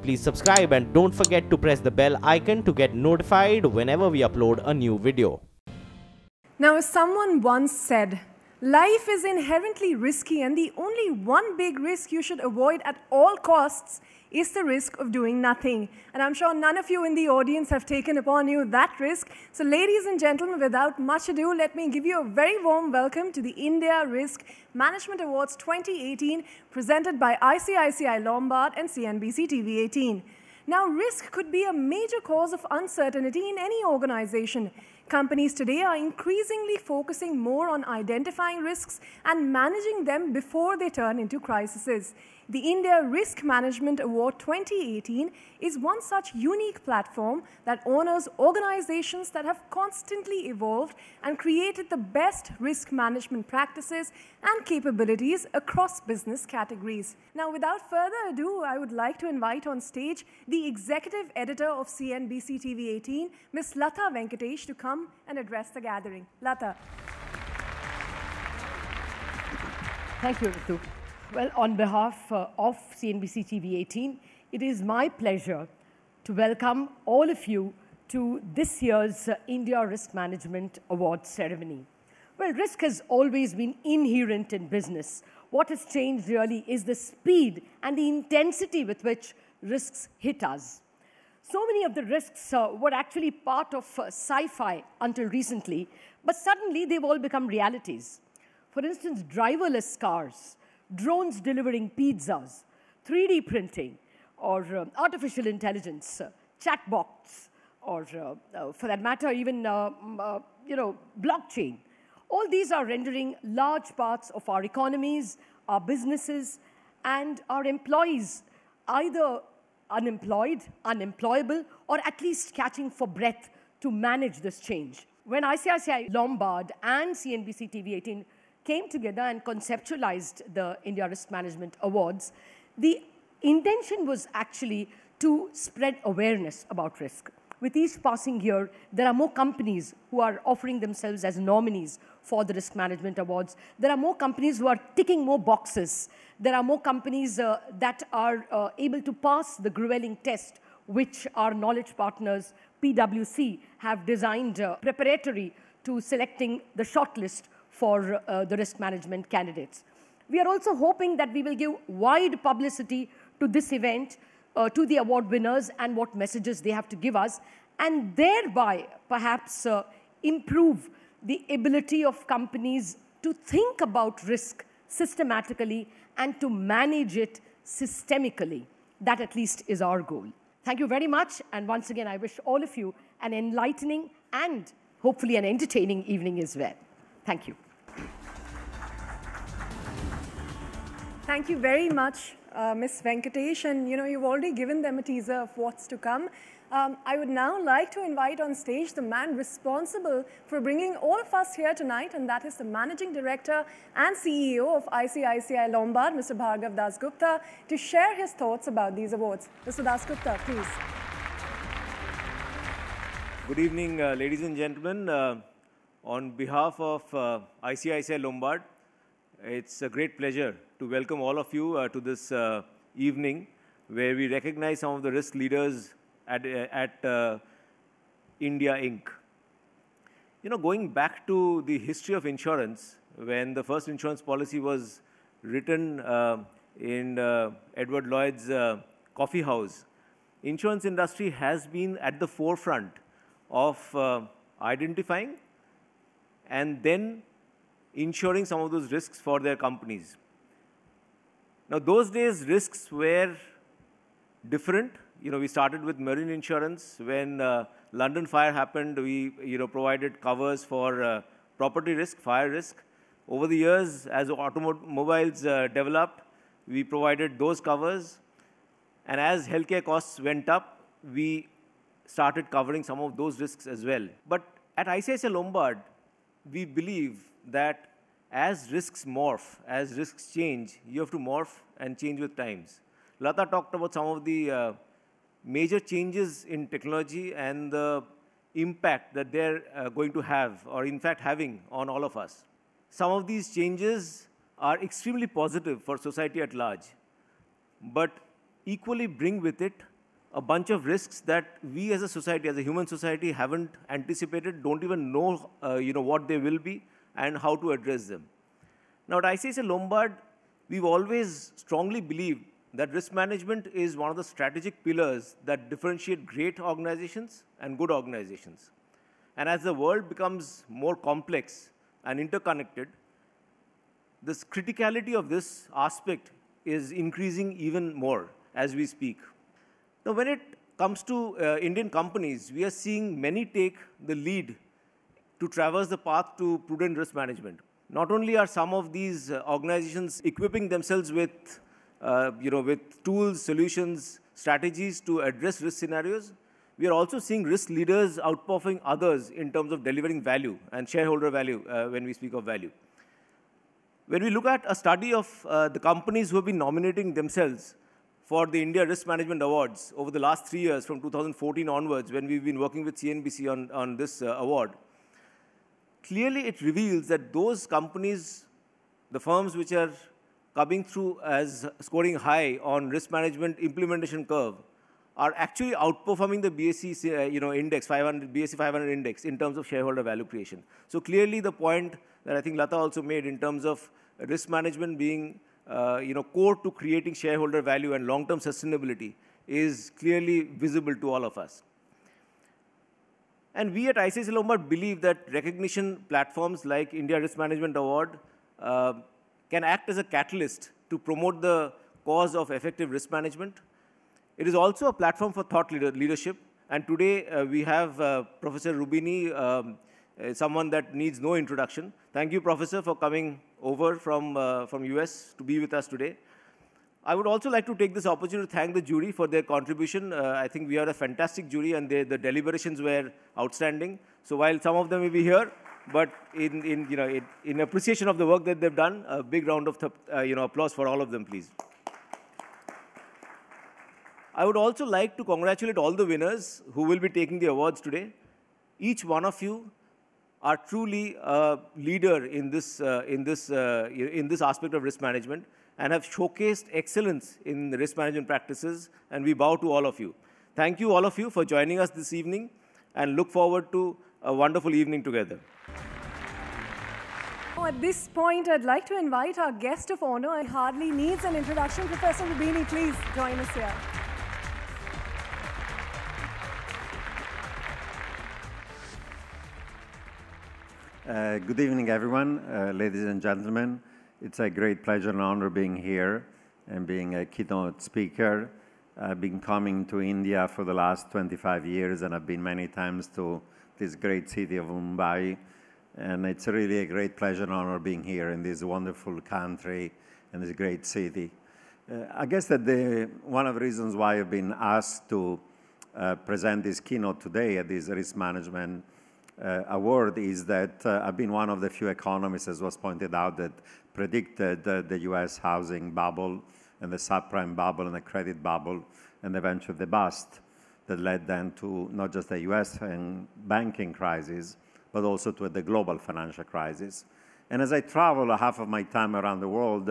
please subscribe and don't forget to press the bell icon to get notified whenever we upload a new video. Now, as someone once said, life is inherently risky, and the only one big risk you should avoid at all costs is the risk of doing nothing. And I'm sure none of you in the audience have taken upon you that risk. So ladies and gentlemen, without much ado, let me give you a very warm welcome to the India Risk Management Awards 2018, presented by ICICI Lombard and CNBC TV18. Now, risk could be a major cause of uncertainty in any organization. Companies today are increasingly focusing more on identifying risks and managing them before they turn into crises. The India Risk Management Award 2018 is one such unique platform that honors organizations that have constantly evolved and created the best risk management practices and capabilities across business categories. Now, without further ado, I would like to invite on stage the executive editor of CNBC TV18, Ms. Lata Venkatesh, to come and address the gathering. Lata. Thank you, Ritu. Well, on behalf of CNBC TV18, it is my pleasure to welcome all of you to this year's India Risk Management Awards ceremony. Well, risk has always been inherent in business. What has changed really is the speed and the intensity with which risks hit us. So many of the risks were actually part of sci-fi until recently, but suddenly they've all become realities. For instance, driverless cars, drones delivering pizzas, 3D printing, or artificial intelligence, chatbots, or for that matter, even blockchain. All these are rendering large parts of our economies, our businesses, and our employees either unemployed, unemployable, or at least catching for breath to manage this change. When ICICI Lombard and CNBC TV18 came together and conceptualized the India Risk Management Awards, the intention was actually to spread awareness about risk. With each passing year, there are more companies who are offering themselves as nominees for the Risk Management Awards. There are more companies who are ticking more boxes. There are more companies that are able to pass the Grueling test, which our knowledge partners, PwC, have designed preparatory to selecting the shortlist for the risk management candidates. We are also hoping that we will give wide publicity to this event, to the award winners and what messages they have to give us, and thereby perhaps improve the ability of companies to think about risk systematically and to manage it systemically. That at least is our goal. Thank you very much, and once again I wish all of you an enlightening and hopefully an entertaining evening as well. Thank you. Thank you very much, Ms. Venkatesh, and you've already given them a teaser of what's to come. I would now like to invite on stage the man responsible for bringing all of us here tonight, and that is the Managing Director and CEO of ICICI Lombard, Mr. Bhargav Dasgupta, to share his thoughts about these awards. Mr. Dasgupta, please. Good evening, ladies and gentlemen. On behalf of ICICI Lombard, it's a great pleasure to welcome all of you to this evening where we recognize some of the risk leaders at India Inc. Going back to the history of insurance, when the first insurance policy was written in Edward Lloyd's coffee house, insurance industry has been at the forefront of identifying and then insuring some of those risks for their companies. Now, those days, risks were different. We started with marine insurance. When London fire happened, we provided covers for property risk, fire risk. Over the years, as automobiles developed, we provided those covers. And as healthcare costs went up, we started covering some of those risks as well. But at ICICI Lombard, we believe that as risks morph, as risks change, you have to morph and change with times. Lata talked about some of the major changes in technology and the impact that they're going to have, or in fact having, on all of us. Some of these changes are extremely positive for society at large, but equally bring with it a bunch of risks that we as a society, as a human society, haven't anticipated, don't even know, what they will be and how to address them. Now, at ICICI Lombard, we've always strongly believed that risk management is one of the strategic pillars that differentiate great organizations and good organizations. And as the world becomes more complex and interconnected, this criticality of this aspect is increasing even more as we speak. Now, when it comes to Indian companies, we are seeing many take the lead to traverse the path to prudent risk management. Not only are some of these organizations equipping themselves with, with tools, solutions, strategies to address risk scenarios, we are also seeing risk leaders outperforming others in terms of delivering value and shareholder value when we speak of value. When we look at a study of the companies who have been nominating themselves for the India Risk Management Awards over the last 3 years, from 2014 onwards, when we've been working with CNBC on this award, clearly it reveals that those companies, the firms which are coming through as scoring high on risk management implementation curve, are actually outperforming the BSE index, 500, BSE 500 index in terms of shareholder value creation. So clearly the point that I think Lata also made in terms of risk management being core to creating shareholder value and long-term sustainability is clearly visible to all of us. And we at ICICI Lombard believe that recognition platforms like India Risk Management Award can act as a catalyst to promote the cause of effective risk management. It is also a platform for thought leadership. And today we have Professor Rubini, someone that needs no introduction. Thank you, Professor, for coming over from US to be with us today. I would also like to take this opportunity to thank the jury for their contribution. I think we are a fantastic jury, and the deliberations were outstanding. So while some of them may be here, but in appreciation of the work that they've done, a big round of applause for all of them, please. I would also like to congratulate all the winners who will be taking the awards today. Each one of you are truly a leader in this aspect of risk management and have showcased excellence in risk management practices, and we bow to all of you. Thank you, all of you, for joining us this evening, and look forward to a wonderful evening together. At this point, I'd like to invite our guest of honor. It hardly needs an introduction. Professor Rubini, please join us here. Good evening, everyone, ladies and gentlemen. It's a great pleasure and honor being here and being a keynote speaker. I've been coming to India for the last 25 years, and I've been many times to this great city of Mumbai. And it's really a great pleasure and honor being here in this wonderful country and this great city. I guess that one of the reasons why I've been asked to present this keynote today at this risk management award is that I've been one of the few economists, as was pointed out, that predicted the US housing bubble and the subprime bubble and the credit bubble and eventually the bust that led then to not just the US and banking crisis, but also to the global financial crisis. And as I travel half of my time around the world,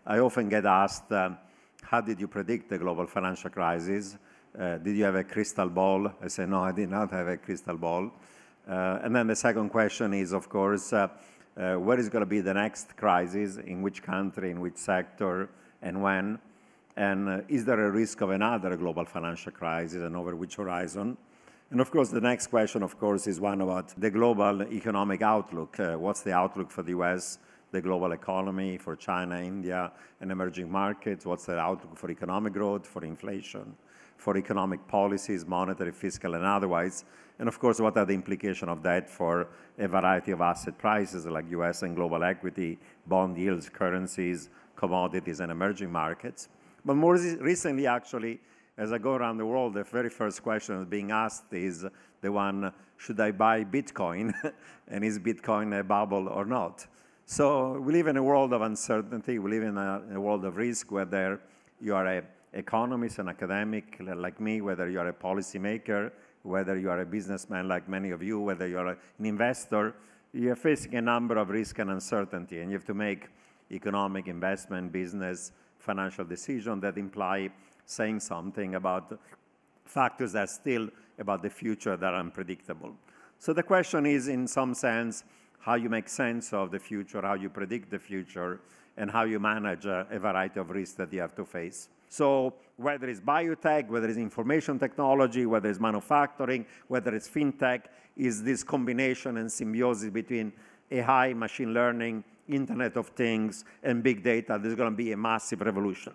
I often get asked, how did you predict the global financial crisis? Did you have a crystal ball? I say, no, I did not have a crystal ball. And then the second question is, of course, where is going to be the next crisis, in which country, in which sector, and when? And is there a risk of another global financial crisis, and over which horizon? And of course, the next question, of course, is one about the global economic outlook. What's the outlook for the US, the global economy, for China, India, and emerging markets? What's the outlook for economic growth, for inflation, for economic policies, monetary, fiscal, and otherwise? And of course, what are the implications of that for a variety of asset prices like US and global equity, bond yields, currencies, commodities, and emerging markets? But more recently, actually, as I go around the world, the very first question being asked is the one, should I buy Bitcoin? And is Bitcoin a bubble or not? So we live in a world of uncertainty. We live in a world of risk, whether you are an economist, an academic like me, whether you are a policymaker, whether you are a businessman like many of you, whether you are an investor, you are facing a number of risk and uncertainty, and you have to make economic, investment, business, financial decisions that imply saying something about factors that are still about the future that are unpredictable. So the question is, in some sense, how you make sense of the future, how you predict the future, and how you manage a variety of risks that you have to face. So whether it's biotech, whether it's information technology, whether it's manufacturing, whether it's fintech, is this combination and symbiosis between AI, machine learning, Internet of Things, and big data. There's going to be a massive revolution.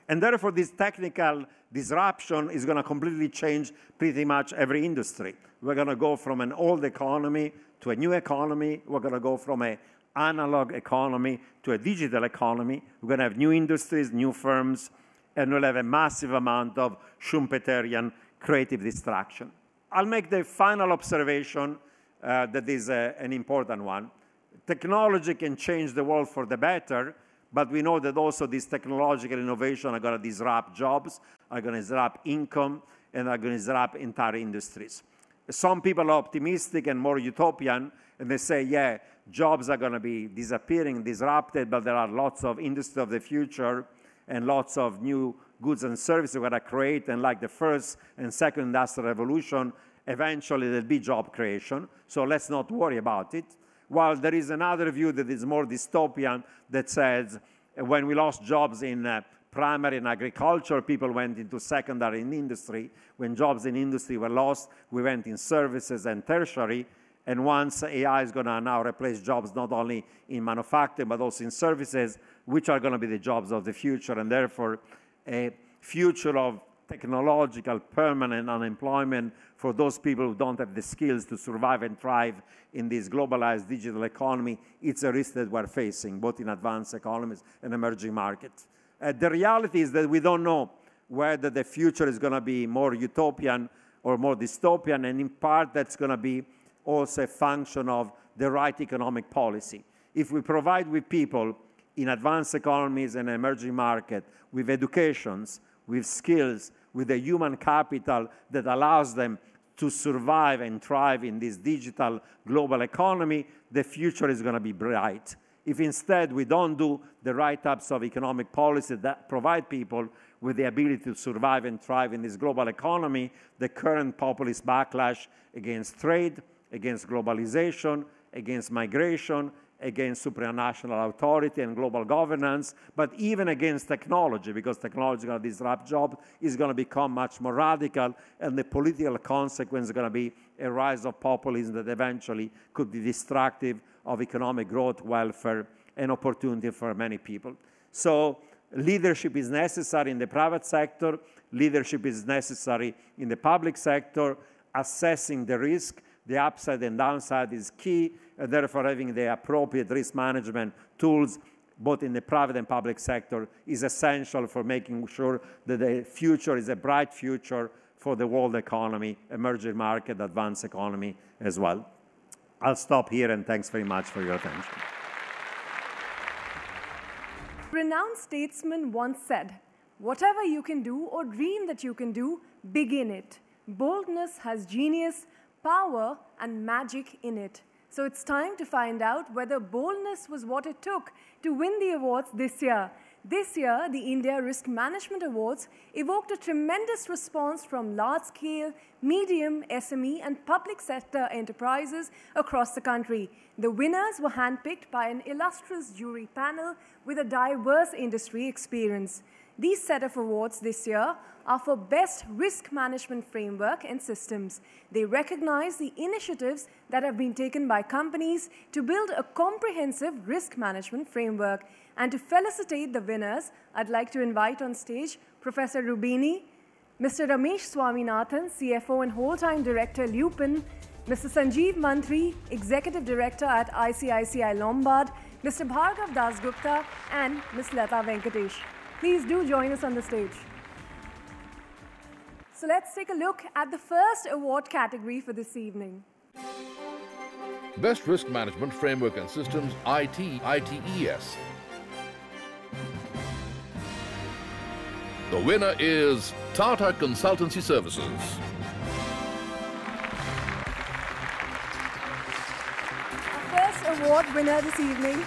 And therefore, this technical disruption is going to completely change pretty much every industry. We're going to go from an old economy to a new economy. We're going to go from an analog economy to a digital economy. We're going to have new industries, new firms, and we'll have a massive amount of Schumpeterian creative distraction. I'll make the final observation that is an important one. Technology can change the world for the better, but we know that also these technological innovations are going to disrupt jobs, are going to disrupt income, and are going to disrupt entire industries. Some people are optimistic and more utopian, and they say, yeah, jobs are going to be disappearing, disrupted, but there are lots of industries of the future and lots of new goods and services we're going to create, and like the first and second industrial revolution, eventually there'll be job creation, so let's not worry about it. While there is another view that is more dystopian that says when we lost jobs in primary and agriculture, people went into secondary and industry. When jobs in industry were lost, we went in services and tertiary. And once AI is going to now replace jobs not only in manufacturing, but also in services, which are going to be the jobs of the future, and therefore a future of technological permanent unemployment for those people who don't have the skills to survive and thrive in this globalized digital economy. It's a risk that we're facing, both in advanced economies and emerging markets. The reality is that we don't know whether the future is going to be more utopian or more dystopian, and in part that's going to be also a function of the right economic policy. If we provide with people in advanced economies and emerging markets with educations, with skills, with a human capital that allows them to survive and thrive in this digital global economy, the future is going to be bright. If instead we don't do the right types of economic policy that provide people with the ability to survive and thrive in this global economy, the current populist backlash against trade, against globalization, against migration, against supranational authority and global governance, but even against technology, because technology is going to disrupt jobs, is going to become much more radical, and the political consequence is going to be a rise of populism that eventually could be destructive of economic growth, welfare, and opportunity for many people. So leadership is necessary in the private sector, leadership is necessary in the public sector, assessing the risk, the upside and downside is key, and therefore having the appropriate risk management tools, both in the private and public sector, is essential for making sure that the future is a bright future for the world economy, emerging market, advanced economy as well. I'll stop here, and thanks very much for your attention. A renowned statesman once said, "Whatever you can do or dream that you can do, begin it. Boldness has genius, power, and magic in it." So it's time to find out whether boldness was what it took to win the awards this year. This year, the India Risk Management Awards evoked a tremendous response from large-scale, medium, SME, and public sector enterprises across the country. The winners were handpicked by an illustrious jury panel with a diverse industry experience. These set of awards this year are for Best Risk Management Framework and Systems. They recognize the initiatives that have been taken by companies to build a comprehensive risk management framework. And to felicitate the winners, I'd like to invite on stage Professor Rubini, Mr. Ramesh Swaminathan, CFO and whole-time director, Lupin, Mr. Sanjeev Mantri, Executive Director at ICICI Lombard, Mr. Bhargav Dasgupta, and Ms. Lata Venkatesh. Please do join us on the stage. So let's take a look at the first award category for this evening. Best Risk Management Framework and Systems, ITES. The winner is Tata Consultancy Services. Our first award winner this evening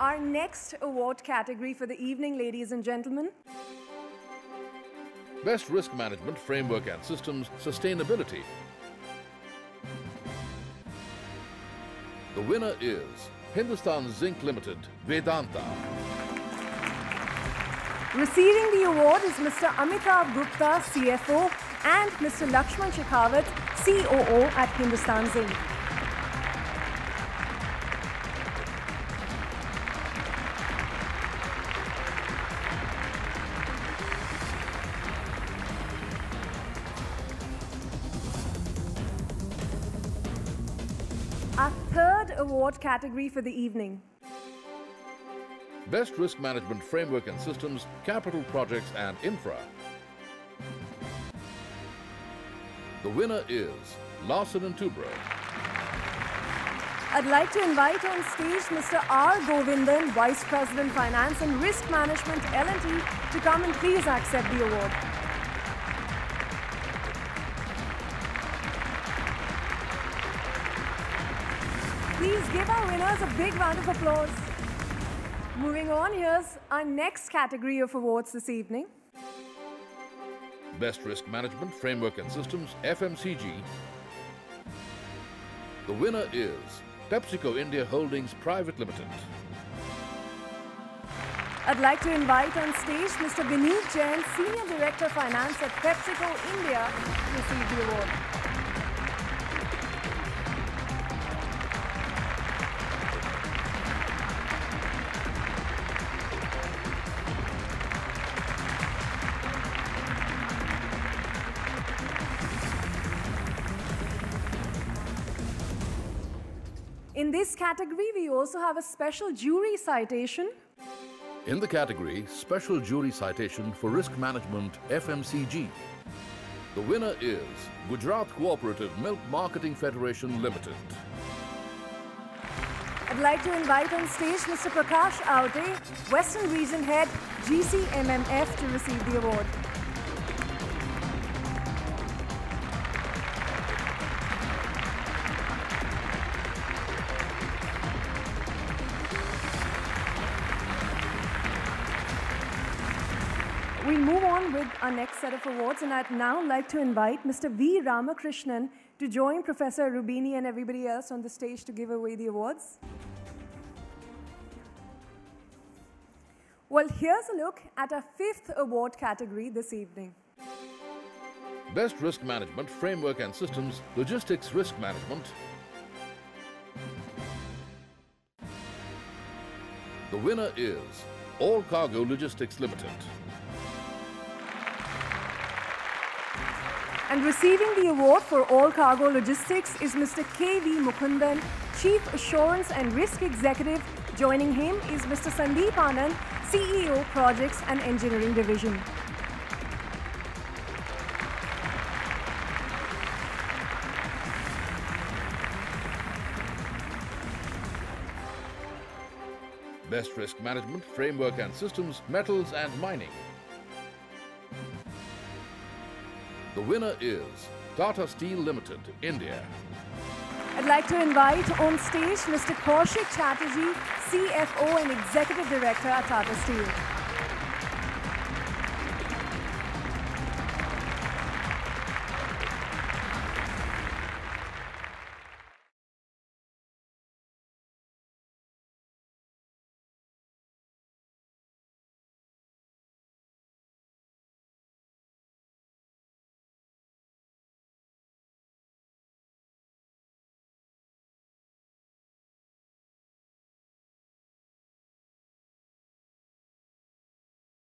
Our next award category for the evening, ladies and gentlemen. Best Risk Management Framework and Systems Sustainability. The winner is Hindustan Zinc Limited, Vedanta. Receiving the award is Mr. Amitabh Gupta, CFO, and Mr. Lakshman Shekhawat, COO at Hindustan Zinc. Our third award category for the evening. Best Risk Management Framework and Systems, Capital Projects and Infra. The winner is Larsen & Toubro. I'd like to invite on stage Mr. R. Govindan, Vice President Finance and Risk Management L&T, to come and please accept the award. Please give our winners a big round of applause. Moving on, here's our next category of awards this evening. Best Risk Management Framework and Systems, FMCG. The winner is PepsiCo India Holdings Private Limited. I'd like to invite on stage Mr. Vineet Jain, Senior Director Finance at PepsiCo India, to receive the award. In this category, we also have a special jury citation. In the category Special Jury Citation for Risk Management, FMCG. The winner is Gujarat Cooperative Milk Marketing Federation Limited. I'd like to invite on stage Mr. Prakash Aute, Western Region Head, GCMMF, to receive the award. We'll move on with our next set of awards, and I'd now like to invite Mr. V. Ramakrishnan to join Professor Rubini and everybody else on the stage to give away the awards. Well, here's a look at our fifth award category this evening. Best Risk Management Framework and Systems, Logistics Risk Management. The winner is All Cargo Logistics Limited. And receiving the award for All Cargo Logistics is Mr. K.V. Mukundan, Chief Assurance and Risk Executive. Joining him is Mr. Sandeep Anand, CEO, Projects and Engineering Division. Best Risk Management Framework and Systems, Metals and Mining. The winner is Tata Steel Limited, India. I'd like to invite on stage Mr. Kaushik Chatterjee, CFO and Executive Director at Tata Steel.